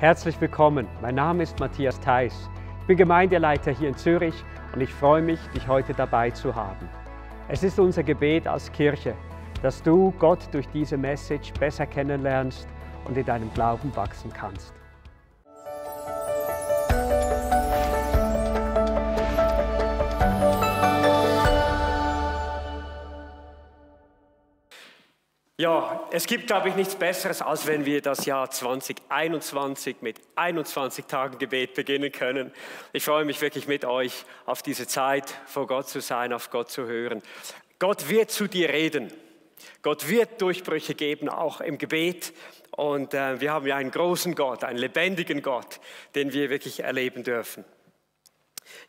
Herzlich willkommen, mein Name ist Matthias Theis. Ich bin Gemeindeleiter hier in Zürich und ich freue mich, dich heute dabei zu haben. Es ist unser Gebet als Kirche, dass du Gott durch diese Message besser kennenlernst und in deinem Glauben wachsen kannst. Ja, es gibt, glaube ich, nichts Besseres, als wenn wir das Jahr 2021 mit 21 Tagen Gebet beginnen können. Ich freue mich wirklich mit euch auf diese Zeit, vor Gott zu sein, auf Gott zu hören. Gott wird zu dir reden. Gott wird Durchbrüche geben, auch im Gebet. Und wir haben ja einen großen Gott, einen lebendigen Gott, den wir wirklich erleben dürfen.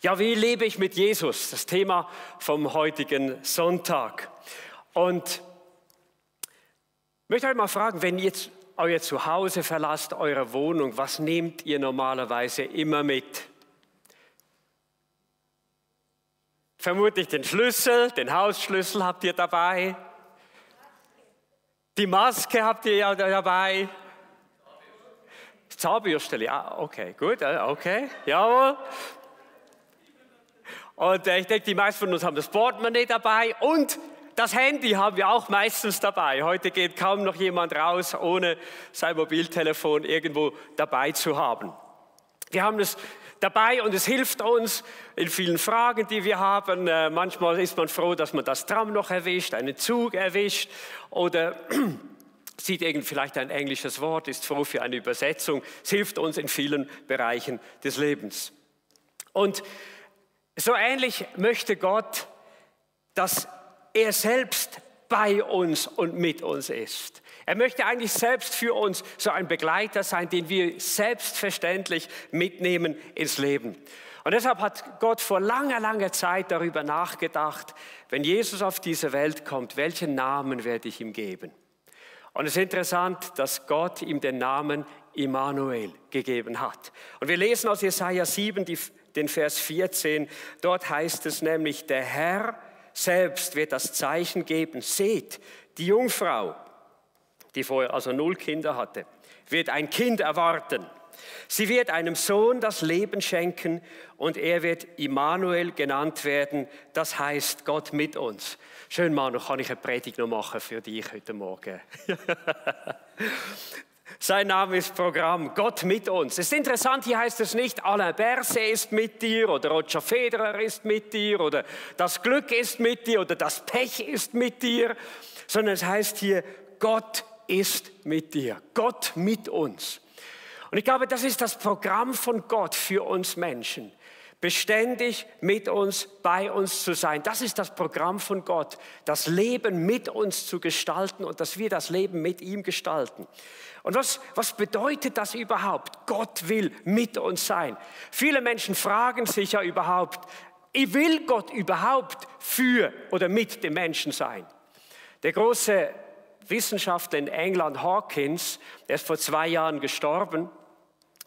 Ja, wie lebe ich mit Jesus? Das Thema vom heutigen Sonntag. Und ich möchte euch mal fragen, wenn ihr jetzt euer Zuhause verlasst, eure Wohnung, was nehmt ihr normalerweise immer mit? Vermutlich den Schlüssel, den Hausschlüssel habt ihr dabei. Die Maske habt ihr ja dabei. Zahnbürste, ja, okay, gut, okay, jawohl. Und ich denke, die meisten von uns haben das Portemonnaie dabei und das Handy haben wir auch meistens dabei. Heute geht kaum noch jemand raus, ohne sein Mobiltelefon irgendwo dabei zu haben. Wir haben es dabei und es hilft uns in vielen Fragen, die wir haben. Manchmal ist man froh, dass man das Tram noch erwischt, einen Zug erwischt oder sieht vielleicht ein englisches Wort, ist froh für eine Übersetzung. Es hilft uns in vielen Bereichen des Lebens. Und so ähnlich möchte Gott, dass er selbst bei uns und mit uns ist. Er möchte eigentlich selbst für uns so ein Begleiter sein, den wir selbstverständlich mitnehmen ins Leben. Und deshalb hat Gott vor langer, langer Zeit darüber nachgedacht, wenn Jesus auf diese Welt kommt, welchen Namen werde ich ihm geben? Und es ist interessant, dass Gott ihm den Namen Immanuel gegeben hat. Und wir lesen aus Jesaja 7, den Vers 14, dort heißt es nämlich, der Herr selbst wird das Zeichen geben. Seht, die Jungfrau, die vorher also 0 Kinder hatte, wird ein Kind erwarten. Sie wird einem Sohn das Leben schenken und er wird Immanuel genannt werden. Das heißt Gott mit uns. Schön, Manu, kann ich eine Predigt noch machen für dich heute Morgen? Sein Name ist Programm, Gott mit uns. Es ist interessant, hier heißt es nicht, Alain Berset ist mit dir oder Roger Federer ist mit dir oder das Glück ist mit dir oder das Pech ist mit dir, sondern es heißt hier, Gott ist mit dir, Gott mit uns. Und ich glaube, das ist das Programm von Gott für uns Menschen. Beständig mit uns, bei uns zu sein. Das ist das Programm von Gott, das Leben mit uns zu gestalten und dass wir das Leben mit ihm gestalten. Und was bedeutet das überhaupt? Gott will mit uns sein. Viele Menschen fragen sich ja überhaupt, will Gott überhaupt für oder mit dem Menschen sein? Der große Wissenschaftler in England, Hawkins, der ist vor 2 Jahren gestorben,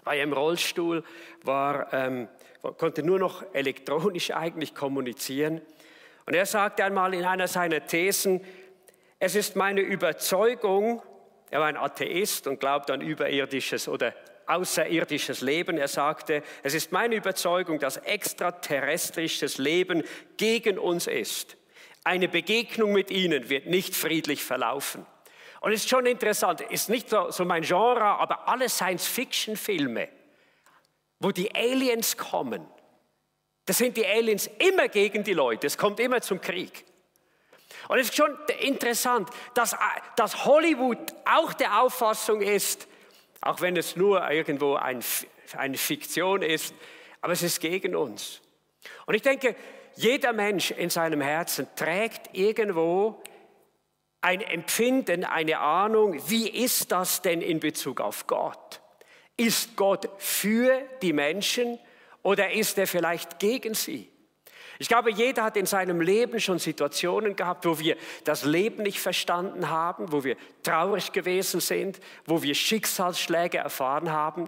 war im Rollstuhl, konnte nur noch elektronisch eigentlich kommunizieren. Und er sagte einmal in einer seiner Thesen, es ist meine Überzeugung, er war ein Atheist und glaubt an überirdisches oder außerirdisches Leben. Er sagte, es ist meine Überzeugung, dass extraterrestrisches Leben gegen uns ist. Eine Begegnung mit ihnen wird nicht friedlich verlaufen. Und es ist schon interessant, ist nicht so mein Genre, aber alle Science-Fiction-Filme, wo die Aliens kommen, das sind die Aliens immer gegen die Leute, es kommt immer zum Krieg. Und es ist schon interessant, dass Hollywood auch der Auffassung ist, auch wenn es nur irgendwo eine Fiktion ist, aber es ist gegen uns. Und ich denke, jeder Mensch in seinem Herzen trägt irgendwo ein Empfinden, eine Ahnung, wie ist das denn in Bezug auf Gott? Ist Gott für die Menschen oder ist er vielleicht gegen sie? Ich glaube, jeder hat in seinem Leben schon Situationen gehabt, wo wir das Leben nicht verstanden haben, wo wir traurig gewesen sind, wo wir Schicksalsschläge erfahren haben.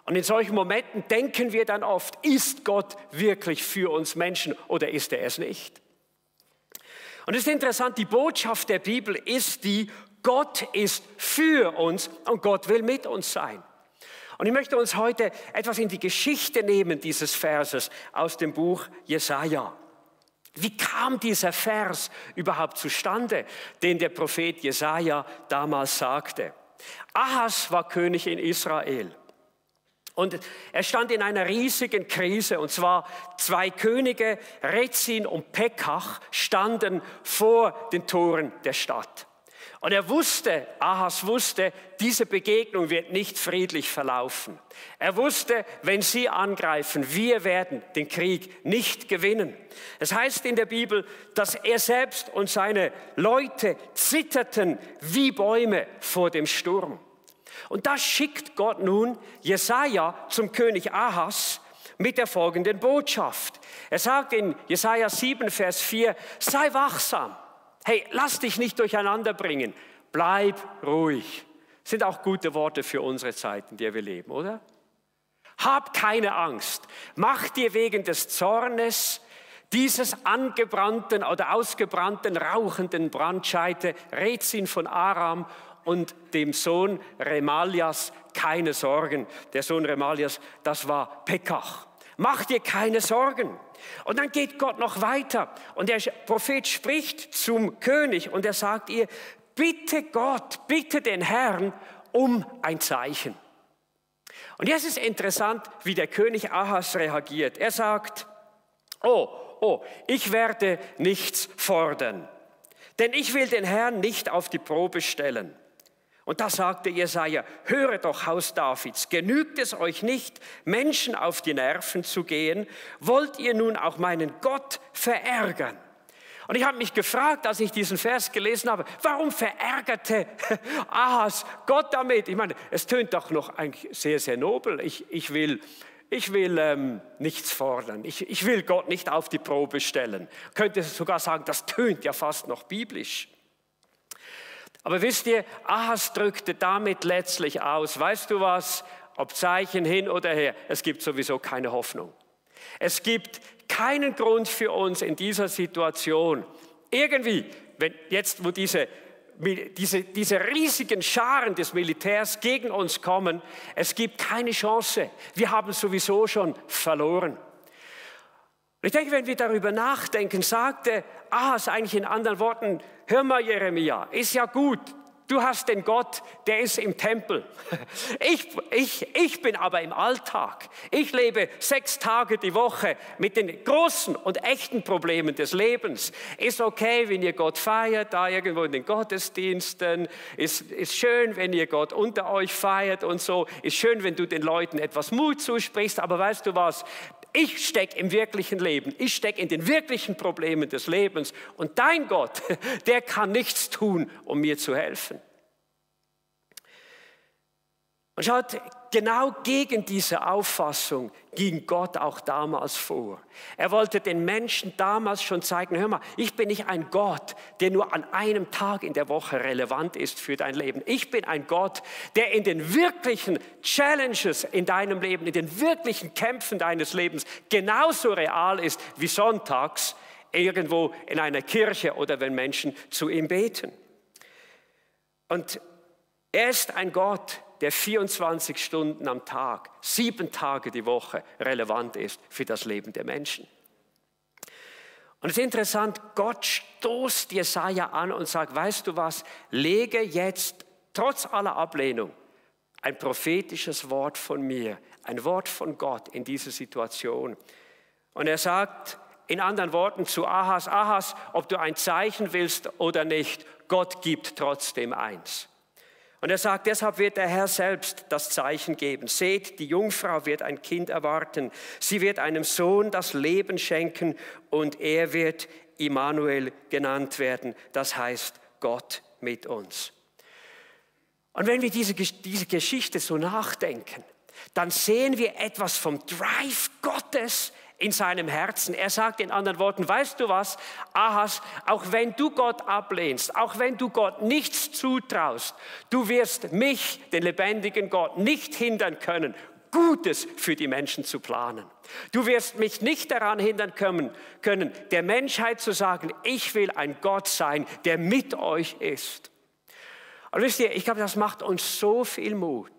Und in solchen Momenten denken wir dann oft, ist Gott wirklich für uns Menschen oder ist er es nicht? Und es ist interessant, die Botschaft der Bibel ist die, Gott ist für uns und Gott will mit uns sein. Und ich möchte uns heute etwas in die Geschichte nehmen dieses Verses aus dem Buch Jesaja. Wie kam dieser Vers überhaupt zustande, den der Prophet Jesaja damals sagte? Ahas war König in Israel. Und er stand in einer riesigen Krise, und zwar 2 Könige, Rezin und Pekach, standen vor den Toren der Stadt. Und Ahas wusste, diese Begegnung wird nicht friedlich verlaufen. Er wusste, wenn sie angreifen, wir werden den Krieg nicht gewinnen. Es heißt in der Bibel, dass er selbst und seine Leute zitterten wie Bäume vor dem Sturm. Und da schickt Gott nun Jesaja zum König Ahas mit der folgenden Botschaft. Er sagt in Jesaja 7, Vers 4, sei wachsam. Hey, lass dich nicht durcheinander bringen. Bleib ruhig. Das sind auch gute Worte für unsere Zeit, in der wir leben, oder? Hab keine Angst. Mach dir wegen des Zornes dieses angebrannten oder ausgebrannten, rauchenden Brandscheite Rezin von Aram und dem Sohn Remalias keine Sorgen. Der Sohn Remalias, das war Pekach. Mach dir keine Sorgen. Und dann geht Gott noch weiter und der Prophet spricht zum König und er sagt ihr, bitte Gott, bitte den Herrn um ein Zeichen. Und jetzt ist interessant, wie der König Ahas reagiert. Er sagt, ich werde nichts fordern, denn ich will den Herrn nicht auf die Probe stellen. Und da sagte Jesaja, höre doch, Haus Davids, genügt es euch nicht, Menschen auf die Nerven zu gehen? Wollt ihr nun auch meinen Gott verärgern? Und ich habe mich gefragt, als ich diesen Vers gelesen habe, warum verärgerte Ahas Gott damit? Ich meine, es tönt doch noch eigentlich sehr, sehr nobel. Ich will nichts fordern. Ich will Gott nicht auf die Probe stellen. Könnte sogar sagen, das tönt ja fast noch biblisch. Aber wisst ihr, Ahas drückte damit letztlich aus, weißt du was, ob Zeichen hin oder her, es gibt sowieso keine Hoffnung. Es gibt keinen Grund für uns in dieser Situation, irgendwie, wo diese riesigen Scharen des Militärs gegen uns kommen, es gibt keine Chance. Wir haben sowieso schon verloren. Ich denke, wenn wir darüber nachdenken, sagte Ahas eigentlich in anderen Worten, hör mal Jeremia, ist ja gut, du hast den Gott, der ist im Tempel. Ich bin aber im Alltag. Ich lebe 6 Tage die Woche mit den großen und echten Problemen des Lebens. Ist okay, wenn ihr Gott feiert, da irgendwo in den Gottesdiensten. Ist schön, wenn ihr Gott unter euch feiert und so. Ist schön, wenn du den Leuten etwas Mut zusprichst. Aber weißt du was? Ich stecke im wirklichen Leben, ich stecke in den wirklichen Problemen des Lebens und dein Gott, der kann nichts tun, um mir zu helfen. Und schaut, genau gegen diese Auffassung ging Gott auch damals vor. Er wollte den Menschen damals schon zeigen, hör mal, ich bin nicht ein Gott, der nur an einem Tag in der Woche relevant ist für dein Leben. Ich bin ein Gott, der in den wirklichen Challenges in deinem Leben, in den wirklichen Kämpfen deines Lebens genauso real ist wie sonntags irgendwo in einer Kirche oder wenn Menschen zu ihm beten. Und er ist ein Gott, der 24 Stunden am Tag, 7 Tage die Woche relevant ist für das Leben der Menschen. Und es ist interessant, Gott stoßt Jesaja an und sagt, weißt du was, lege jetzt trotz aller Ablehnung ein prophetisches Wort von mir, ein Wort von Gott in diese Situation. Und er sagt in anderen Worten zu Ahas, Ahas, ob du ein Zeichen willst oder nicht, Gott gibt trotzdem eins. Und er sagt, deshalb wird der Herr selbst das Zeichen geben. Seht, die Jungfrau wird ein Kind erwarten. Sie wird einem Sohn das Leben schenken und er wird Immanuel genannt werden. Das heißt, Gott mit uns. Und wenn wir diese Geschichte so nachdenken, dann sehen wir etwas vom Drive Gottes in seinem Herzen. Er sagt in anderen Worten, weißt du was, Ahas, auch wenn du Gott ablehnst, auch wenn du Gott nichts zutraust, du wirst mich, den lebendigen Gott, nicht hindern können, Gutes für die Menschen zu planen. Du wirst mich nicht daran hindern können, der Menschheit zu sagen, ich will ein Gott sein, der mit euch ist. Und wisst ihr, ich glaube, das macht uns so viel Mut,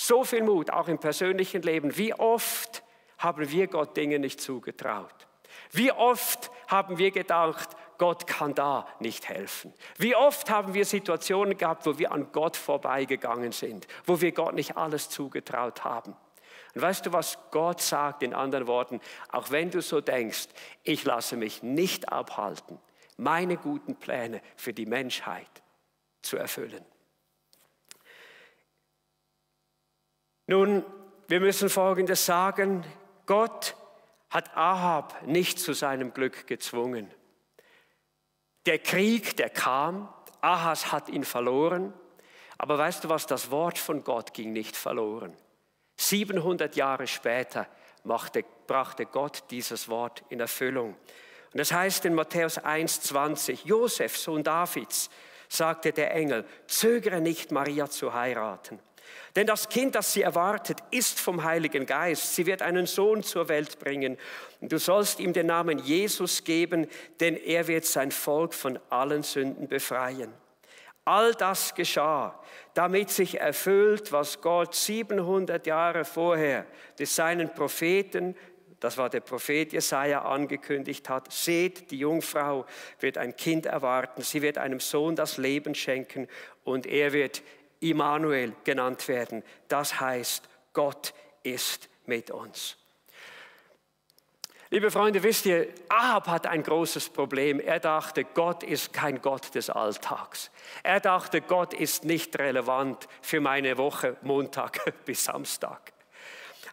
so viel Mut, auch im persönlichen Leben. Wie oft haben wir Gott Dinge nicht zugetraut? Wie oft haben wir gedacht, Gott kann da nicht helfen? Wie oft haben wir Situationen gehabt, wo wir an Gott vorbeigegangen sind, wo wir Gott nicht alles zugetraut haben? Und weißt du, was Gott sagt in anderen Worten? Auch wenn du so denkst, ich lasse mich nicht abhalten, meine guten Pläne für die Menschheit zu erfüllen. Nun, wir müssen Folgendes sagen. Gott hat Ahab nicht zu seinem Glück gezwungen. Der Krieg, der kam, Ahas hat ihn verloren. Aber weißt du was, das Wort von Gott ging nicht verloren. 700 Jahre später brachte Gott dieses Wort in Erfüllung. Und das heißt in Matthäus 1,20, Josef, Sohn Davids, sagte der Engel, zögere nicht, Maria zu heiraten. Denn das Kind, das sie erwartet, ist vom Heiligen Geist. Sie wird einen Sohn zur Welt bringen. Und du sollst ihm den Namen Jesus geben, denn er wird sein Volk von allen Sünden befreien. All das geschah, damit sich erfüllt, was Gott 700 Jahre vorher durch seinen Propheten, das war der Prophet Jesaja, angekündigt hat. Seht, die Jungfrau wird ein Kind erwarten, sie wird einem Sohn das Leben schenken und er wird Immanuel genannt werden. Das heißt, Gott ist mit uns. Liebe Freunde, wisst ihr, Ahab hat ein großes Problem. Er dachte, Gott ist kein Gott des Alltags. Er dachte, Gott ist nicht relevant für meine Woche Montag bis Samstag.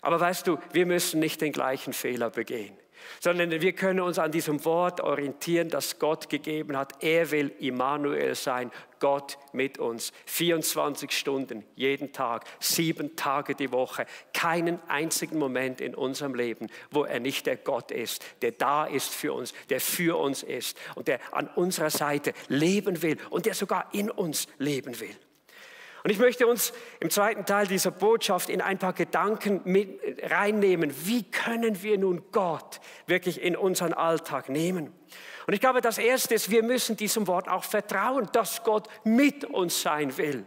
Aber weißt du, wir müssen nicht den gleichen Fehler begehen, sondern wir können uns an diesem Wort orientieren, das Gott gegeben hat. Er will Immanuel sein, Gott mit uns. 24 Stunden jeden Tag, 7 Tage die Woche. Keinen einzigen Moment in unserem Leben, wo er nicht der Gott ist, der da ist für uns, der für uns ist und der an unserer Seite leben will und der sogar in uns leben will. Und ich möchte uns im zweiten Teil dieser Botschaft in ein paar Gedanken mit reinnehmen. Wie können wir nun Gott wirklich in unseren Alltag nehmen? Und ich glaube, das Erste ist, wir müssen diesem Wort auch vertrauen, dass Gott mit uns sein will.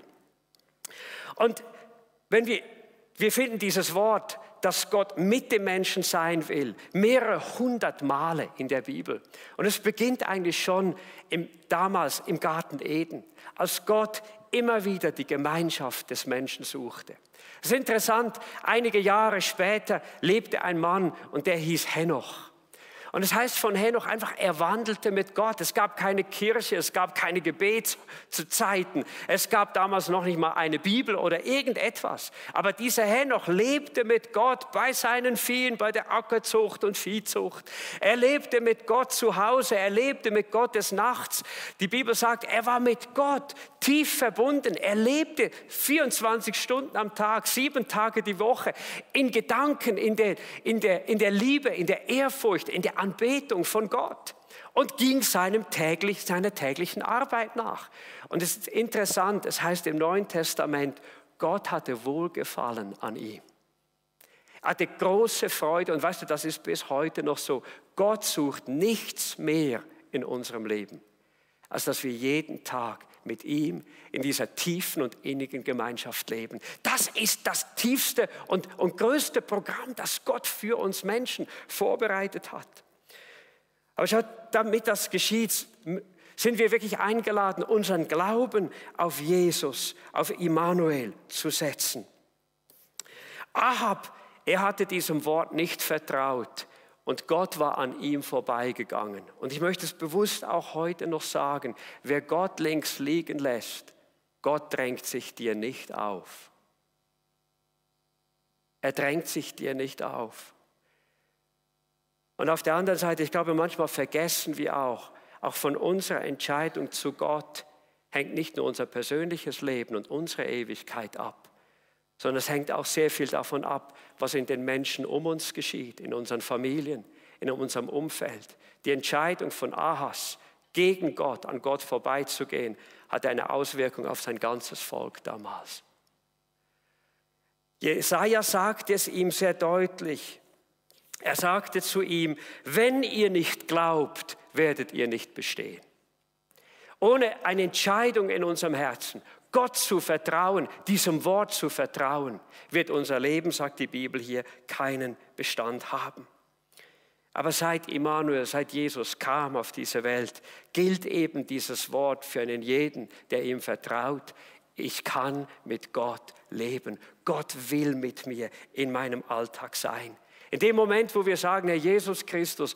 Und wenn wir finden dieses Wort, dass Gott mit dem Menschen sein will, mehrere 100 Male in der Bibel. Und es beginnt eigentlich schon damals im Garten Eden, als Gott immer wieder die Gemeinschaft des Menschen suchte. Es ist interessant, einige Jahre später lebte ein Mann und der hieß Henoch. Und es heißt von Henoch einfach, er wandelte mit Gott. Es gab keine Kirche, es gab keine Gebetszeiten. Es gab damals noch nicht mal eine Bibel oder irgendetwas. Aber dieser Henoch lebte mit Gott bei seinen Viehen, bei der Ackerzucht und Viehzucht. Er lebte mit Gott zu Hause, er lebte mit Gott des Nachts. Die Bibel sagt, er war mit Gott tief verbunden. Er lebte 24 Stunden am Tag, 7 Tage die Woche in Gedanken, in der Liebe, in der Ehrfurcht, in der Anbetung von Gott und ging seiner täglichen Arbeit nach. Und es ist interessant, es heißt im Neuen Testament, Gott hatte Wohlgefallen an ihm. Er hatte große Freude und weißt du, das ist bis heute noch so. Gott sucht nichts mehr in unserem Leben, als dass wir jeden Tag mit ihm in dieser tiefen und innigen Gemeinschaft leben. Das ist das tiefste und größte Programm, das Gott für uns Menschen vorbereitet hat. Aber schaut, damit das geschieht, sind wir wirklich eingeladen, unseren Glauben auf Jesus, auf Immanuel zu setzen. Ahab, er hatte diesem Wort nicht vertraut und Gott war an ihm vorbeigegangen. Und ich möchte es bewusst auch heute noch sagen, wer Gott links liegen lässt, Gott drängt sich dir nicht auf. Er drängt sich dir nicht auf. Und auf der anderen Seite, ich glaube, manchmal vergessen wir auch von unserer Entscheidung zu Gott hängt nicht nur unser persönliches Leben und unsere Ewigkeit ab, sondern es hängt auch sehr viel davon ab, was in den Menschen um uns geschieht, in unseren Familien, in unserem Umfeld. Die Entscheidung von Ahas, gegen Gott, an Gott vorbeizugehen, hatte eine Auswirkung auf sein ganzes Volk damals. Jesaja sagt es ihm sehr deutlich. Er sagte zu ihm, wenn ihr nicht glaubt, werdet ihr nicht bestehen. Ohne eine Entscheidung in unserem Herzen, Gott zu vertrauen, diesem Wort zu vertrauen, wird unser Leben, sagt die Bibel hier, keinen Bestand haben. Aber seit Immanuel, seit Jesus kam auf diese Welt, gilt eben dieses Wort für einen jeden, der ihm vertraut. Ich kann mit Gott leben. Gott will mit mir in meinem Alltag sein. In dem Moment, wo wir sagen, Herr Jesus Christus,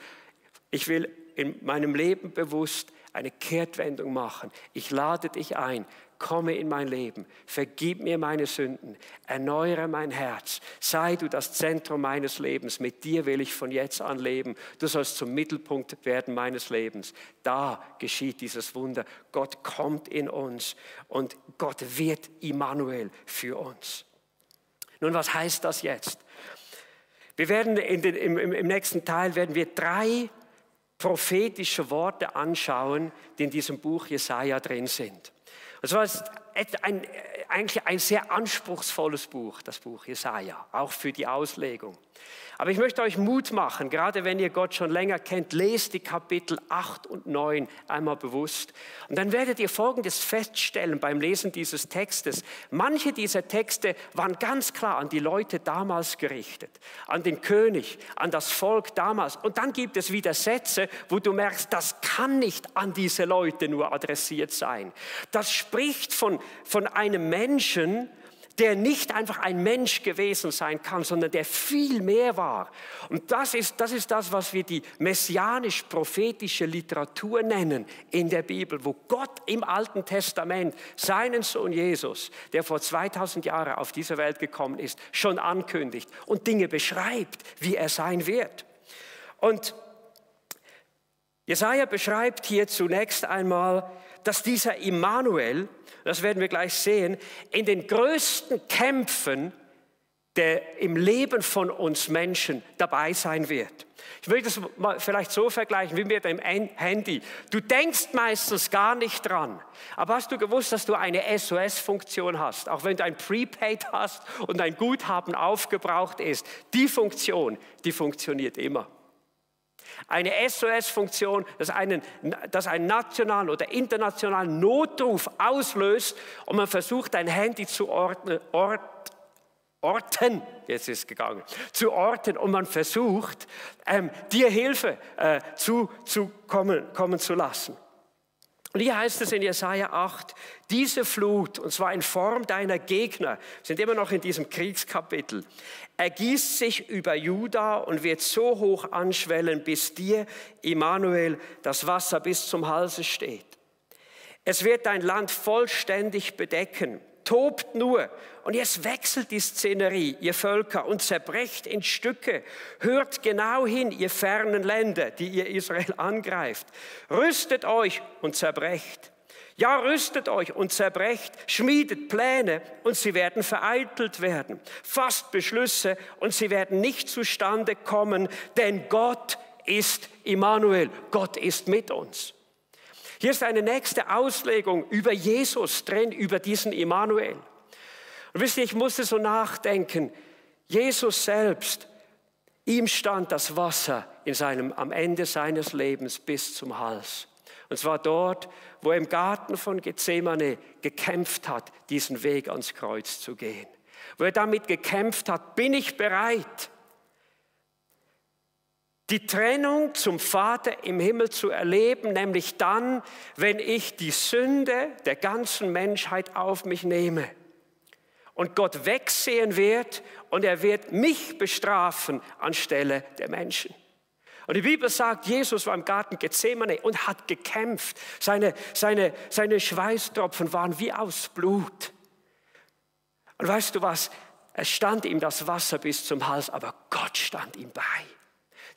ich will in meinem Leben bewusst eine Kehrtwendung machen. Ich lade dich ein. Komme in mein Leben, vergib mir meine Sünden, erneuere mein Herz, sei du das Zentrum meines Lebens, mit dir will ich von jetzt an leben, du sollst zum Mittelpunkt werden meines Lebens. Da geschieht dieses Wunder, Gott kommt in uns und Gott wird Immanuel für uns. Nun, was heißt das jetzt? Wir werden im nächsten Teil werden wir 3 prophetische Worte anschauen, die in diesem Buch Jesaja drin sind. Das war eigentlich ein sehr anspruchsvolles Buch, das Buch Jesaja, auch für die Auslegung. Aber ich möchte euch Mut machen, gerade wenn ihr Gott schon länger kennt, lest die Kapitel 8 und 9 einmal bewusst. Und dann werdet ihr Folgendes feststellen beim Lesen dieses Textes. Manche dieser Texte waren ganz klar an die Leute damals gerichtet, an den König, an das Volk damals. Und dann gibt es wieder Sätze, wo du merkst, das kann nicht an diese Leute nur adressiert sein. Das spricht von einem Menschen, der nicht einfach ein Mensch gewesen sein kann, sondern der viel mehr war. Und das ist das, was wir die messianisch-prophetische Literatur nennen in der Bibel, wo Gott im Alten Testament seinen Sohn Jesus, der vor 2000 Jahren auf diese Welt gekommen ist, schon ankündigt und Dinge beschreibt, wie er sein wird. Und Jesaja beschreibt hier zunächst einmal, dass dieser Immanuel, das werden wir gleich sehen, in den größten Kämpfen im Leben von uns Menschen dabei sein wird. Ich will das mal vielleicht so vergleichen wie mit dem Handy. Du denkst meistens gar nicht dran, aber hast du gewusst, dass du eine SOS-Funktion hast? Auch wenn du ein Prepaid hast und ein Guthaben aufgebraucht ist, die Funktion, die funktioniert immer. Eine SOS-Funktion, das einen nationalen oder internationalen Notruf auslöst und man versucht, dein Handy zu orten und man versucht, dir Hilfe kommen zu lassen. Und hier heißt es in Jesaja 8, diese Flut, und zwar in Form deiner Gegner, sind immer noch in diesem Kriegskapitel, ergießt sich über Juda und wird so hoch anschwellen, bis dir, Immanuel, das Wasser bis zum Halse steht. Es wird dein Land vollständig bedecken. Tobt nur. Und jetzt wechselt die Szenerie, ihr Völker, und zerbrecht in Stücke. Hört genau hin, ihr fernen Länder, die ihr Israel angreift. Rüstet euch und zerbrecht. Ja, rüstet euch und zerbrecht. Schmiedet Pläne und sie werden vereitelt werden. Fasst Beschlüsse und sie werden nicht zustande kommen, denn Gott ist Immanuel. Gott ist mit uns. Hier ist eine nächste Auslegung über Jesus drin, über diesen Immanuel. Und wisst ihr, ich musste so nachdenken, Jesus selbst, ihm stand das Wasser am Ende seines Lebens bis zum Hals. Und zwar dort, wo er im Garten von Gethsemane gekämpft hat, diesen Weg ans Kreuz zu gehen. Wo er damit gekämpft hat, bin ich bereit, die Trennung zum Vater im Himmel zu erleben, nämlich dann, wenn ich die Sünde der ganzen Menschheit auf mich nehme und Gott wegsehen wird und er wird mich bestrafen anstelle der Menschen. Und die Bibel sagt, Jesus war im Garten Gethsemane und hat gekämpft. Seine Schweißtropfen waren wie aus Blut. Und weißt du was? Es stand ihm das Wasser bis zum Hals, aber Gott stand ihm bei.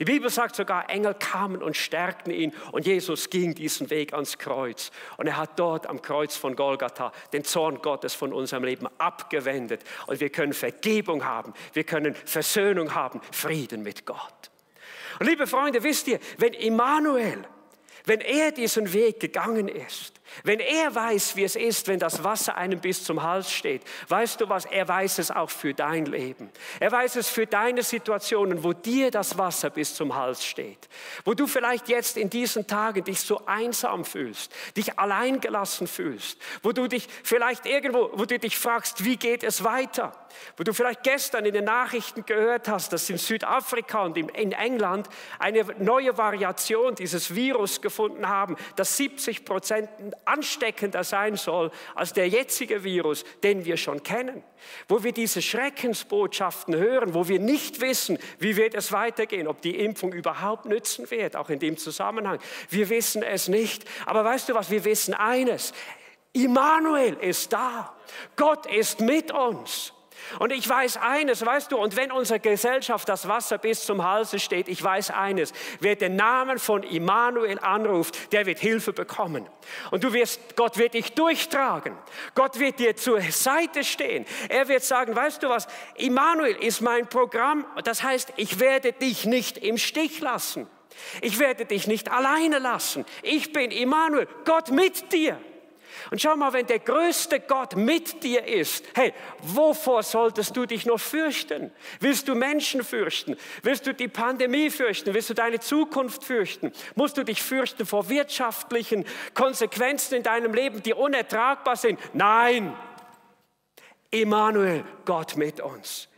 Die Bibel sagt sogar, Engel kamen und stärkten ihn und Jesus ging diesen Weg ans Kreuz. Und er hat dort am Kreuz von Golgatha den Zorn Gottes von unserem Leben abgewendet. Und wir können Vergebung haben, wir können Versöhnung haben, Frieden mit Gott. Und liebe Freunde, wisst ihr, wenn Immanuel, wenn er diesen Weg gegangen ist, Wenn er weiß, wie es ist, wenn das Wasser einem bis zum Hals steht, weißt du was, er weiß es auch für dein Leben. Er weiß es für deine Situationen, wo dir das Wasser bis zum Hals steht. Wo du vielleicht jetzt in diesen Tagen dich so einsam fühlst, dich alleingelassen fühlst. Wo du dich vielleicht irgendwo, wo du dich fragst, wie geht es weiter? Wo du vielleicht gestern in den Nachrichten gehört hast, dass in Südafrika und in England eine neue Variation dieses Virus gefunden haben, das 70% ansteckender sein soll als der jetzige Virus, den wir schon kennen. Wo wir diese Schreckensbotschaften hören, wo wir nicht wissen, wie wird es weitergehen, ob die Impfung überhaupt nützen wird, auch in dem Zusammenhang. Wir wissen es nicht. Aber weißt du was, wir wissen eines, Immanuel ist da. Gott ist mit uns. Und ich weiß eines, weißt du, und wenn unserer Gesellschaft das Wasser bis zum Halse steht, ich weiß eines, wer den Namen von Immanuel anruft, der wird Hilfe bekommen. Und Gott wird dich durchtragen. Gott wird dir zur Seite stehen. Er wird sagen, weißt du was, Immanuel ist mein Programm. Das heißt, ich werde dich nicht im Stich lassen. Ich werde dich nicht alleine lassen. Ich bin Immanuel, Gott mit dir. Und schau mal, wenn der größte Gott mit dir ist, hey, wovor solltest du dich noch fürchten? Willst du Menschen fürchten? Willst du die Pandemie fürchten? Willst du deine Zukunft fürchten? Musst du dich fürchten vor wirtschaftlichen Konsequenzen in deinem Leben, die unertragbar sind? Nein, Immanuel, Gott mit uns.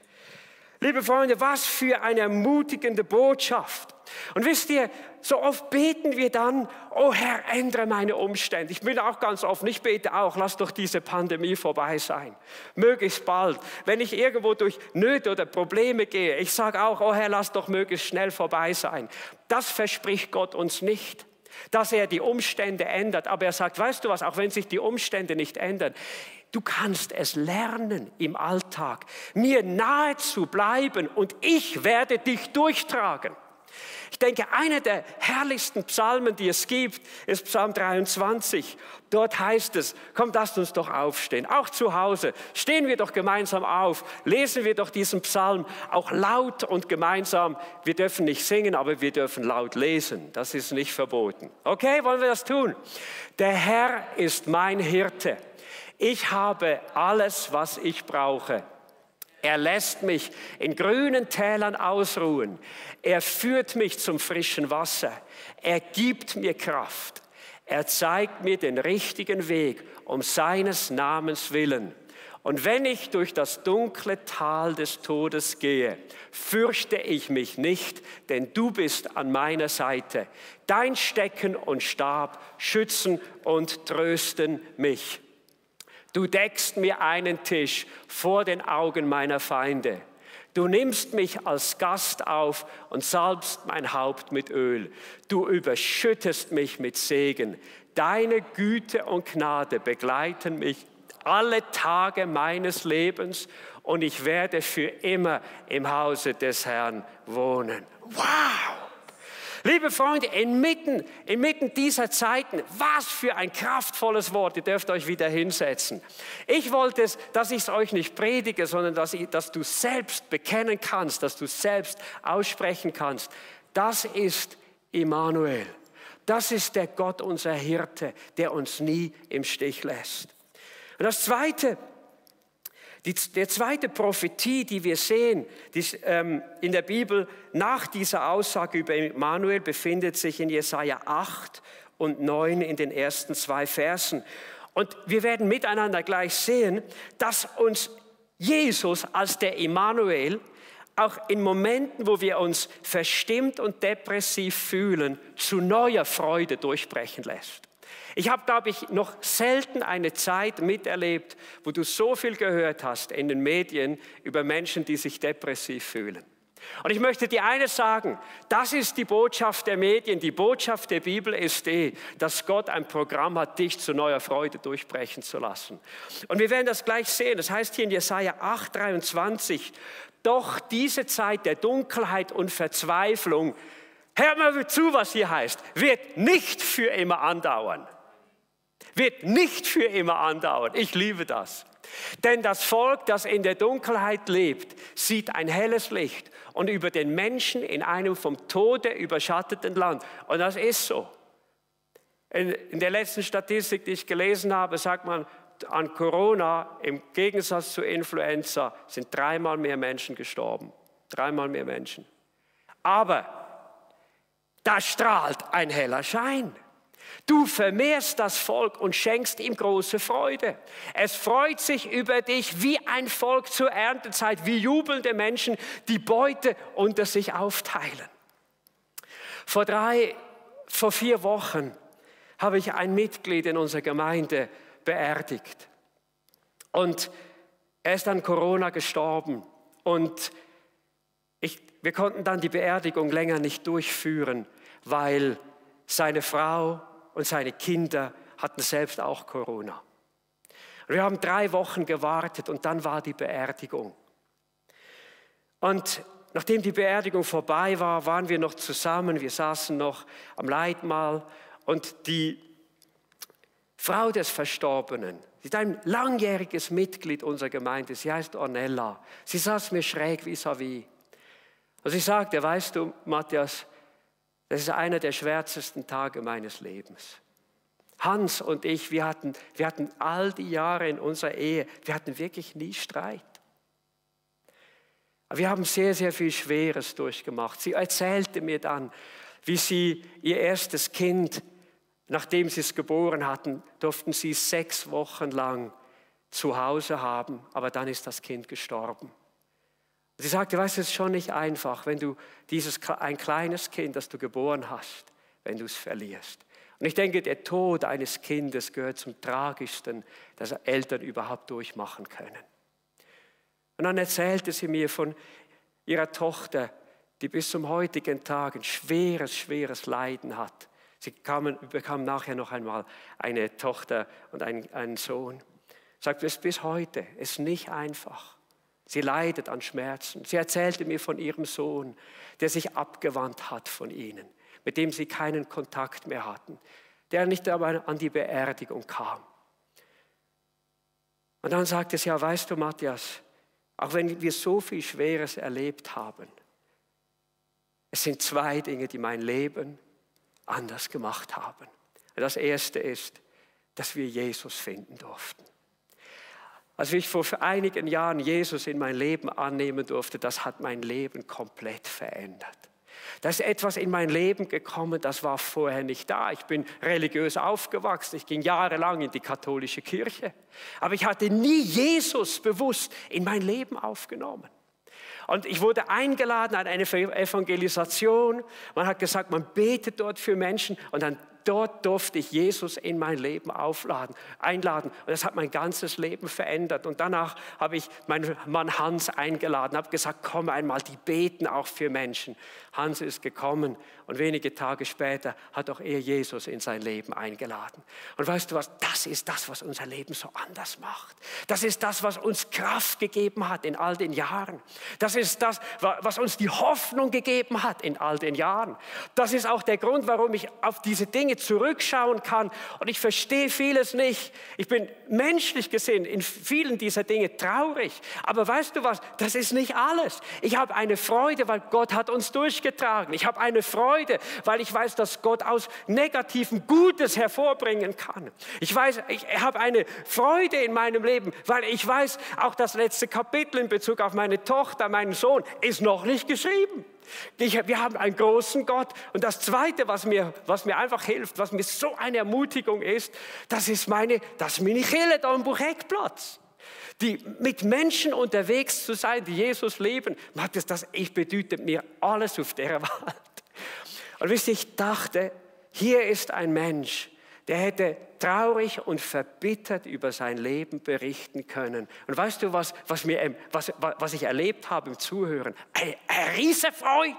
Liebe Freunde, was für eine ermutigende Botschaft. Und wisst ihr, so oft beten wir dann, oh Herr, ändere meine Umstände. Ich bin auch ganz offen, ich bete auch, lass doch diese Pandemie vorbei sein. Möglichst bald. Wenn ich irgendwo durch Nöte oder Probleme gehe, ich sage auch, oh Herr, lass doch möglichst schnell vorbei sein. Das verspricht Gott uns nicht, dass er die Umstände ändert. Aber er sagt, weißt du was, auch wenn sich die Umstände nicht ändern, du kannst es lernen im Alltag, mir nahe zu bleiben und ich werde dich durchtragen. Ich denke, einer der herrlichsten Psalmen, die es gibt, ist Psalm 23. Dort heißt es, komm, lasst uns doch aufstehen. Auch zu Hause, stehen wir doch gemeinsam auf, lesen wir doch diesen Psalm auch laut und gemeinsam. Wir dürfen nicht singen, aber wir dürfen laut lesen. Das ist nicht verboten. Okay, wollen wir das tun? Der Herr ist mein Hirte. Ich habe alles, was ich brauche. Er lässt mich in grünen Tälern ausruhen. Er führt mich zum frischen Wasser. Er gibt mir Kraft. Er zeigt mir den richtigen Weg um seines Namens willen. Und wenn ich durch das dunkle Tal des Todes gehe, fürchte ich mich nicht, denn du bist an meiner Seite. Dein Stecken und Stab schützen und trösten mich. Du deckst mir einen Tisch vor den Augen meiner Feinde. Du nimmst mich als Gast auf und salbst mein Haupt mit Öl. Du überschüttest mich mit Segen. Deine Güte und Gnade begleiten mich alle Tage meines Lebens und ich werde für immer im Hause des Herrn wohnen. Wow! Liebe Freunde, inmitten dieser Zeiten, was für ein kraftvolles Wort. Ihr dürft euch wieder hinsetzen. Ich wollte es, dass ich es euch nicht predige, sondern dass du selbst bekennen kannst, dass du selbst aussprechen kannst. Das ist Immanuel. Das ist der Gott, unser Hirte, der uns nie im Stich lässt. Und das Zweite, die zweite Prophetie, die wir sehen in der Bibel nach dieser Aussage über Immanuel, befindet sich in Jesaja 8 und 9 in den ersten 2 Versen. Und wir werden miteinander gleich sehen, dass uns Jesus als der Immanuel auch in Momenten, wo wir uns verstimmt und depressiv fühlen, zu neuer Freude durchbrechen lässt. Ich habe, glaube ich, noch selten eine Zeit miterlebt, wo du so viel gehört hast in den Medien über Menschen, die sich depressiv fühlen. Und ich möchte dir eines sagen, das ist die Botschaft der Medien, die Botschaft der Bibel ist dass Gott ein Programm hat, dich zu neuer Freude durchbrechen zu lassen. Und wir werden das gleich sehen, das heißt hier in Jesaja 8,23, doch diese Zeit der Dunkelheit und Verzweiflung, hört mal zu, was hier heißt, wird nicht für immer andauern. Wird nicht für immer andauern. Ich liebe das. Denn das Volk, das in der Dunkelheit lebt, sieht ein helles Licht und über den Menschen in einem vom Tode überschatteten Land. Und das ist so. In der letzten Statistik, die ich gelesen habe, sagt man, an Corona im Gegensatz zu Influenza sind 3-mal mehr Menschen gestorben. 3-mal mehr Menschen. Aber da strahlt ein heller Schein. Du vermehrst das Volk und schenkst ihm große Freude. Es freut sich über dich wie ein Volk zur Erntezeit, wie jubelnde Menschen, die Beute unter sich aufteilen. Vor 4 Wochen habe ich ein Mitglied in unserer Gemeinde beerdigt. Und er ist an Corona gestorben. Und wir konnten dann die Beerdigung länger nicht durchführen, weil seine Frau und seine Kinder hatten selbst auch Corona. Und wir haben 3 Wochen gewartet und dann war die Beerdigung. Und nachdem die Beerdigung vorbei war, waren wir noch zusammen. Wir saßen noch am Leitmahl und die Frau des Verstorbenen, sie ist ein langjähriges Mitglied unserer Gemeinde, sie heißt Ornella. Sie saß mir schräg vis-à-vis. Und sie sagte, weißt du, Matthias, das ist einer der schwärzesten Tage meines Lebens. Hans und ich, wir hatten all die Jahre in unserer Ehe, wir hatten wirklich nie Streit. Aber wir haben sehr, sehr viel Schweres durchgemacht. Sie erzählte mir dann, wie sie ihr erstes Kind, nachdem sie es geboren hatten, durften sie 6 Wochen lang zu Hause haben, aber dann ist das Kind gestorben. Sie sagte, weißt du, es ist schon nicht einfach, wenn du ein kleines Kind, das du geboren hast, wenn du es verlierst. Und ich denke, der Tod eines Kindes gehört zum Tragischsten, das Eltern überhaupt durchmachen können. Und dann erzählte sie mir von ihrer Tochter, die bis zum heutigen Tag ein schweres Leiden hat. Sie bekam nachher noch einmal eine Tochter und einen Sohn. Sagt, es bis heute ist nicht einfach. Sie leidet an Schmerzen. Sie erzählte mir von ihrem Sohn, der sich abgewandt hat von ihnen, mit dem sie keinen Kontakt mehr hatten, der nicht einmal an die Beerdigung kam. Und dann sagte sie, ja, weißt du, Matthias, auch wenn wir so viel Schweres erlebt haben, es sind 2 Dinge, die mein Leben anders gemacht haben. Das erste ist, dass wir Jesus finden durften. Als ich vor einigen Jahren Jesus in mein Leben annehmen durfte, das hat mein Leben komplett verändert. Da ist etwas in mein Leben gekommen, das war vorher nicht da. Ich bin religiös aufgewachsen, ich ging jahrelang in die katholische Kirche. Aber ich hatte nie Jesus bewusst in mein Leben aufgenommen. Und ich wurde eingeladen an eine Evangelisation. Man hat gesagt, man betet dort für Menschen und dann dort durfte ich Jesus in mein Leben einladen. Und das hat mein ganzes Leben verändert. Und danach habe ich meinen Mann Hans eingeladen, habe gesagt, komm einmal, die beten auch für Menschen. Hans ist gekommen und wenige Tage später hat auch er Jesus in sein Leben eingeladen. Und weißt du was, das ist das, was unser Leben so anders macht. Das ist das, was uns Kraft gegeben hat in all den Jahren. Das ist das, was uns die Hoffnung gegeben hat in all den Jahren. Das ist auch der Grund, warum ich auf diese Dinge zurückschauen kann. Und ich verstehe vieles nicht. Ich bin menschlich gesehen in vielen dieser Dinge traurig. Aber weißt du was, das ist nicht alles. Ich habe eine Freude, weil Gott hat uns durchgetragen. Ich habe eine Freude, weil ich weiß, dass Gott aus Negativen Gutes hervorbringen kann. Ich habe eine Freude in meinem Leben, weil ich weiß, auch das letzte Kapitel in Bezug auf meine Tochter, meinen Sohn, ist noch nicht geschrieben. Wir haben einen großen Gott. Und das Zweite, was mir einfach hilft, was mir so eine Ermutigung ist, das ist meine Kirche da am Bucheckplatz. Mit Menschen unterwegs zu sein, die Jesus lieben, das bedeutet mir alles auf der Welt. Und wisst ihr, ich dachte, hier ist ein Mensch, der hätte traurig und verbittert über sein Leben berichten können. Und weißt du, was ich erlebt habe im Zuhören? Eine Riesenfreude.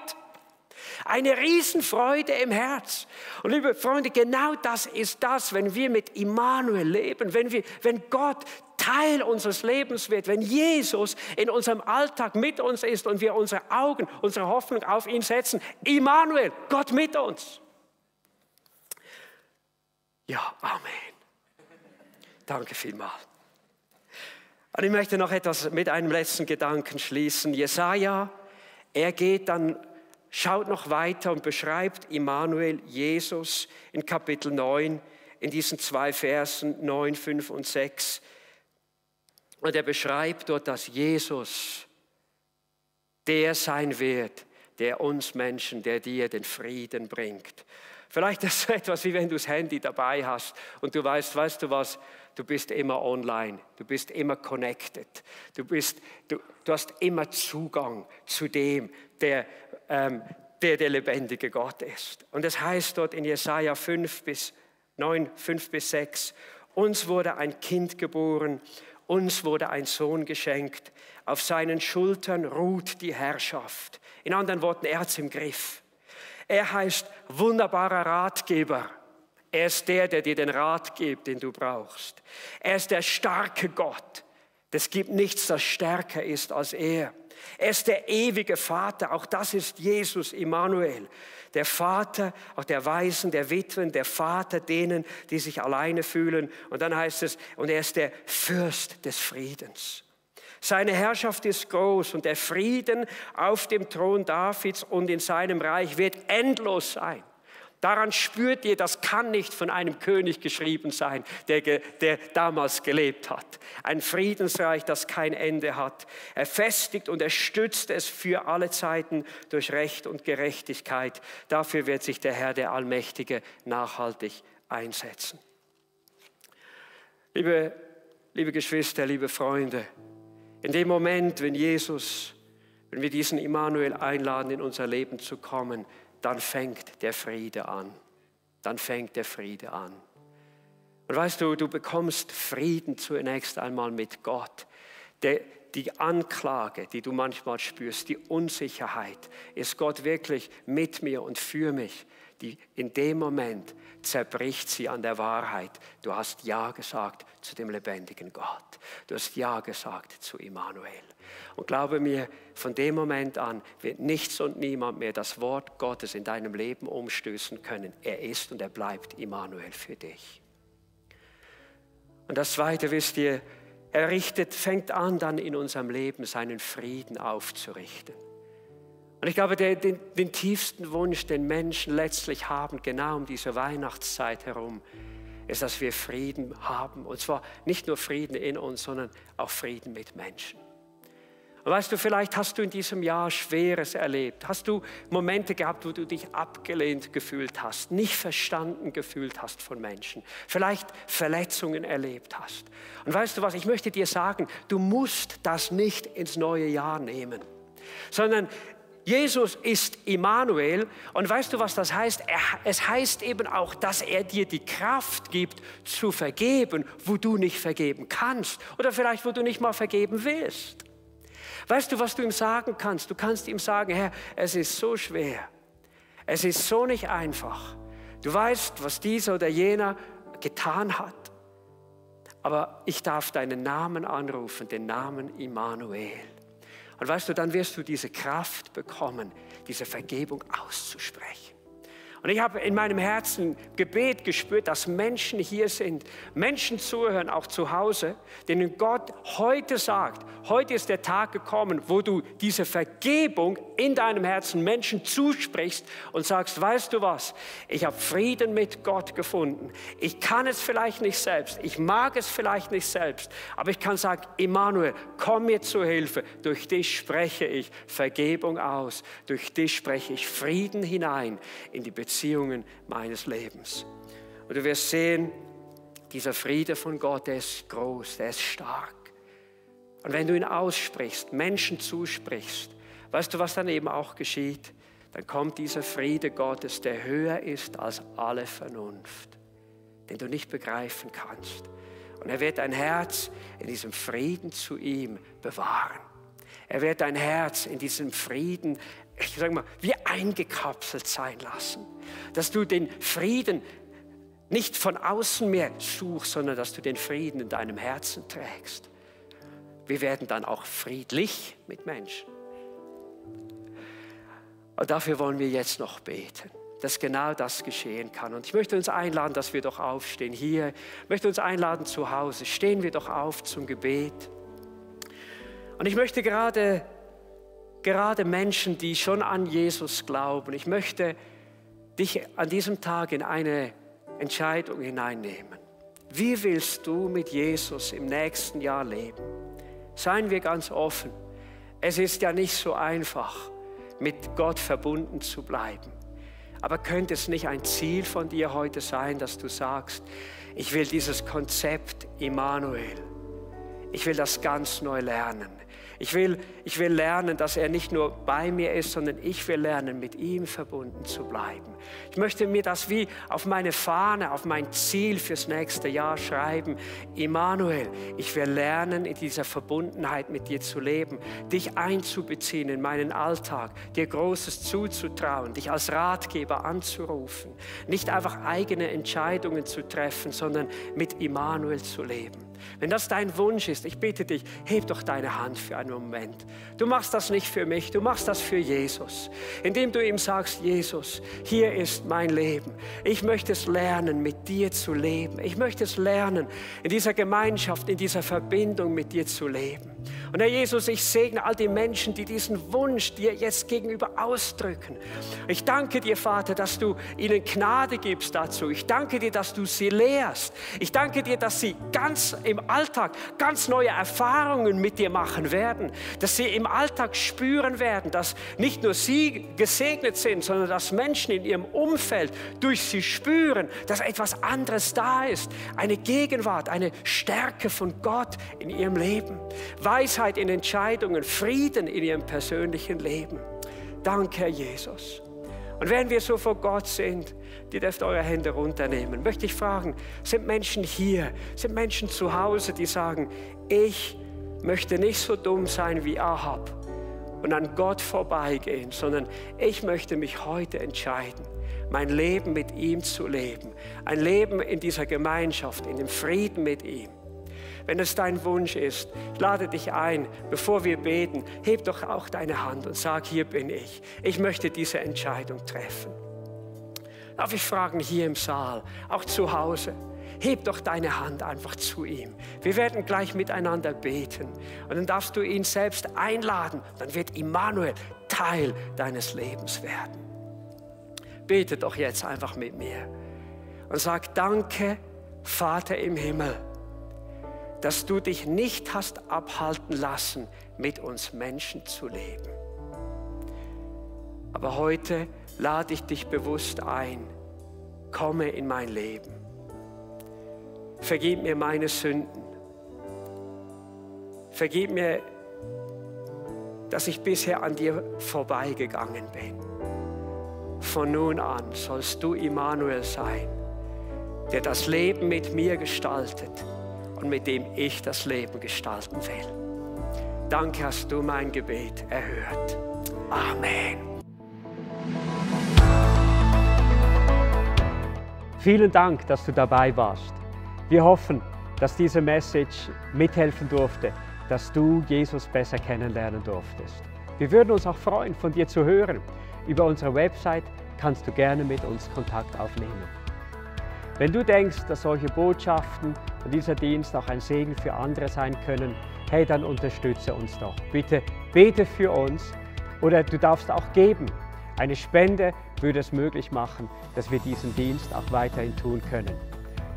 Eine Riesenfreude im Herz. Und liebe Freunde, genau das ist das, wenn wir mit Immanuel leben, wenn Gott Teil unseres Lebens wird, wenn Jesus in unserem Alltag mit uns ist und wir unsere Augen, unsere Hoffnung auf ihn setzen. Immanuel, Gott mit uns. Ja, Amen. Danke vielmals. Und ich möchte noch etwas mit einem letzten Gedanken schließen. Jesaja, er geht dann schaut noch weiter und beschreibt Immanuel, Jesus, in Kapitel 9, in diesen 2 Versen 9, 5 und 6. Und er beschreibt dort, dass Jesus der sein wird, der uns Menschen, der dir den Frieden bringt. Vielleicht ist es so etwas, wie wenn du das Handy dabei hast und du weißt du was, du bist immer online, du bist immer connected, du hast immer Zugang zu dem, der lebendige Gott ist. Und es heißt dort in Jesaja 5 bis 6, uns wurde ein Kind geboren, uns wurde ein Sohn geschenkt, auf seinen Schultern ruht die Herrschaft. In anderen Worten, er hat es im Griff. Er heißt wunderbarer Ratgeber. Er ist der dir den Rat gibt, den du brauchst. Er ist der starke Gott. Es gibt nichts, das stärker ist als er. Er ist der ewige Vater. Auch das ist Jesus, Immanuel. Der Vater, auch der Waisen, der Witwen, der Vater denen, die sich alleine fühlen. Und dann heißt es, und er ist der Fürst des Friedens. Seine Herrschaft ist groß und der Frieden auf dem Thron Davids und in seinem Reich wird endlos sein. Daran spürt ihr, das kann nicht von einem König geschrieben sein, der damals gelebt hat. Ein Friedensreich, das kein Ende hat. Er festigt und er stützt es für alle Zeiten durch Recht und Gerechtigkeit. Dafür wird sich der Herr, der Allmächtige, nachhaltig einsetzen. Liebe Geschwister, liebe Freunde, in dem Moment, wenn wir diesen Immanuel einladen, in unser Leben zu kommen, dann fängt der Friede an. Dann fängt der Friede an. Und weißt du, du bekommst Frieden zunächst einmal mit Gott. Die Anklage, die du manchmal spürst, die Unsicherheit, ist Gott wirklich mit mir und für mich? In dem Moment zerbricht sie an der Wahrheit. Du hast Ja gesagt zu dem lebendigen Gott. Du hast Ja gesagt zu Immanuel. Und glaube mir, von dem Moment an wird nichts und niemand mehr das Wort Gottes in deinem Leben umstößen können. Er ist und er bleibt Immanuel für dich. Und das Zweite, wisst ihr, fängt an, dann in unserem Leben seinen Frieden aufzurichten. Und ich glaube, den tiefsten Wunsch, den Menschen letztlich haben, genau um diese Weihnachtszeit herum, ist, dass wir Frieden haben. Und zwar nicht nur Frieden in uns, sondern auch Frieden mit Menschen. Und weißt du, vielleicht hast du in diesem Jahr Schweres erlebt. Hast du Momente gehabt, wo du dich abgelehnt gefühlt hast, nicht verstanden gefühlt hast von Menschen. Vielleicht Verletzungen erlebt hast. Und weißt du was, ich möchte dir sagen, du musst das nicht ins neue Jahr nehmen, sondern Jesus ist Immanuel und weißt du, was das heißt? Es heißt eben auch, dass er dir die Kraft gibt, zu vergeben, wo du nicht vergeben kannst oder vielleicht, wo du nicht mal vergeben willst. Weißt du, was du ihm sagen kannst? Du kannst ihm sagen, Herr, es ist so schwer, es ist so nicht einfach. Du weißt, was dieser oder jener getan hat, aber ich darf deinen Namen anrufen, den Namen Immanuel. Und weißt du, dann wirst du diese Kraft bekommen, diese Vergebung auszusprechen. Und ich habe in meinem Herzen Gebet gespürt, dass Menschen hier sind, Menschen zuhören, auch zu Hause, denen Gott heute sagt, heute ist der Tag gekommen, wo du diese Vergebung in deinem Herzen Menschen zusprichst und sagst, weißt du was, ich habe Frieden mit Gott gefunden. Ich kann es vielleicht nicht selbst, ich mag es vielleicht nicht selbst, aber ich kann sagen, Immanuel, komm mir zu Hilfe. Durch dich spreche ich Vergebung aus, durch dich spreche ich Frieden hinein in die Beziehungen meines Lebens. Und du wirst sehen, dieser Friede von Gott, der ist groß, der ist stark. Und wenn du ihn aussprichst, Menschen zusprichst, weißt du, was dann eben auch geschieht? Dann kommt dieser Friede Gottes, der höher ist als alle Vernunft, den du nicht begreifen kannst. Und er wird dein Herz in diesem Frieden zu ihm bewahren. Er wird dein Herz in diesem Frieden, ich sage mal, wie eingekapselt sein lassen. Dass du den Frieden nicht von außen mehr suchst, sondern dass du den Frieden in deinem Herzen trägst. Wir werden dann auch friedlich mit Menschen. Und dafür wollen wir jetzt noch beten, dass genau das geschehen kann. Und ich möchte uns einladen, dass wir doch aufstehen hier. Ich möchte uns einladen zu Hause. Stehen wir doch auf zum Gebet. Und ich möchte gerade gerade Menschen, die schon an Jesus glauben. Ich möchte dich an diesem Tag in eine Entscheidung hineinnehmen. Wie willst du mit Jesus im nächsten Jahr leben? Seien wir ganz offen. Es ist ja nicht so einfach, mit Gott verbunden zu bleiben. Aber könnte es nicht ein Ziel von dir heute sein, dass du sagst, ich will dieses Konzept Immanuel, ich will das ganz neu lernen. Ich will lernen, dass er nicht nur bei mir ist, sondern ich will lernen, mit ihm verbunden zu bleiben. Ich möchte mir das wie auf meine Fahne, auf mein Ziel fürs nächste Jahr schreiben. Immanuel, ich will lernen, in dieser Verbundenheit mit dir zu leben, dich einzubeziehen in meinen Alltag, dir Großes zuzutrauen, dich als Ratgeber anzurufen, nicht einfach eigene Entscheidungen zu treffen, sondern mit Immanuel zu leben. Wenn das dein Wunsch ist, ich bitte dich, heb doch deine Hand für einen Moment. Du machst das nicht für mich, du machst das für Jesus. Indem du ihm sagst, Jesus, hier ist mein Leben. Ich möchte es lernen, mit dir zu leben. Ich möchte es lernen, in dieser Gemeinschaft, in dieser Verbindung mit dir zu leben. Und Herr Jesus, ich segne all die Menschen, die diesen Wunsch dir jetzt gegenüber ausdrücken. Ich danke dir, Vater, dass du ihnen Gnade gibst dazu. Ich danke dir, dass du sie lehrst. Ich danke dir, dass sie ganz im Alltag ganz neue Erfahrungen mit dir machen werden. Dass sie im Alltag spüren werden, dass nicht nur sie gesegnet sind, sondern dass Menschen in ihrem Umfeld durch sie spüren, dass etwas anderes da ist. Eine Gegenwart, eine Stärke von Gott in ihrem Leben. Weisheit in Entscheidungen, Frieden in ihrem persönlichen Leben. Danke, Herr Jesus. Und wenn wir so vor Gott sind, die dürft eure Hände runternehmen, möchte ich fragen, sind Menschen hier, sind Menschen zu Hause, die sagen, ich möchte nicht so dumm sein wie Ahab und an Gott vorbeigehen, sondern ich möchte mich heute entscheiden, mein Leben mit ihm zu leben, ein Leben in dieser Gemeinschaft, in dem Frieden mit ihm. Wenn es dein Wunsch ist, lade dich ein, bevor wir beten, heb doch auch deine Hand und sag, hier bin ich. Ich möchte diese Entscheidung treffen. Darf ich fragen, hier im Saal, auch zu Hause, heb doch deine Hand einfach zu ihm. Wir werden gleich miteinander beten und dann darfst du ihn selbst einladen. Dann wird Immanuel Teil deines Lebens werden. Bete doch jetzt einfach mit mir und sag, danke, Vater im Himmel, dass du dich nicht hast abhalten lassen, mit uns Menschen zu leben. Aber heute lade ich dich bewusst ein, komme in mein Leben. Vergib mir meine Sünden. Vergib mir, dass ich bisher an dir vorbeigegangen bin. Von nun an sollst du Immanuel sein, der das Leben mit mir gestaltet und mit dem ich das Leben gestalten will. Danke, hast du mein Gebet erhört. Amen. Vielen Dank, dass du dabei warst. Wir hoffen, dass diese Message mithelfen durfte, dass du Jesus besser kennenlernen durftest. Wir würden uns auch freuen, von dir zu hören. Über unsere Website kannst du gerne mit uns Kontakt aufnehmen. Wenn du denkst, dass solche Botschaften und dieser Dienst auch ein Segen für andere sein können, hey, dann unterstütze uns doch. Bitte bete für uns oder du darfst auch geben. Eine Spende würde es möglich machen, dass wir diesen Dienst auch weiterhin tun können.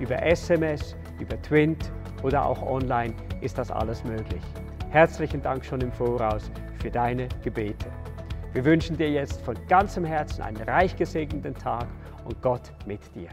Über SMS, über Twint oder auch online ist das alles möglich. Herzlichen Dank schon im Voraus für deine Gebete. Wir wünschen dir jetzt von ganzem Herzen einen reich gesegneten Tag und Gott mit dir.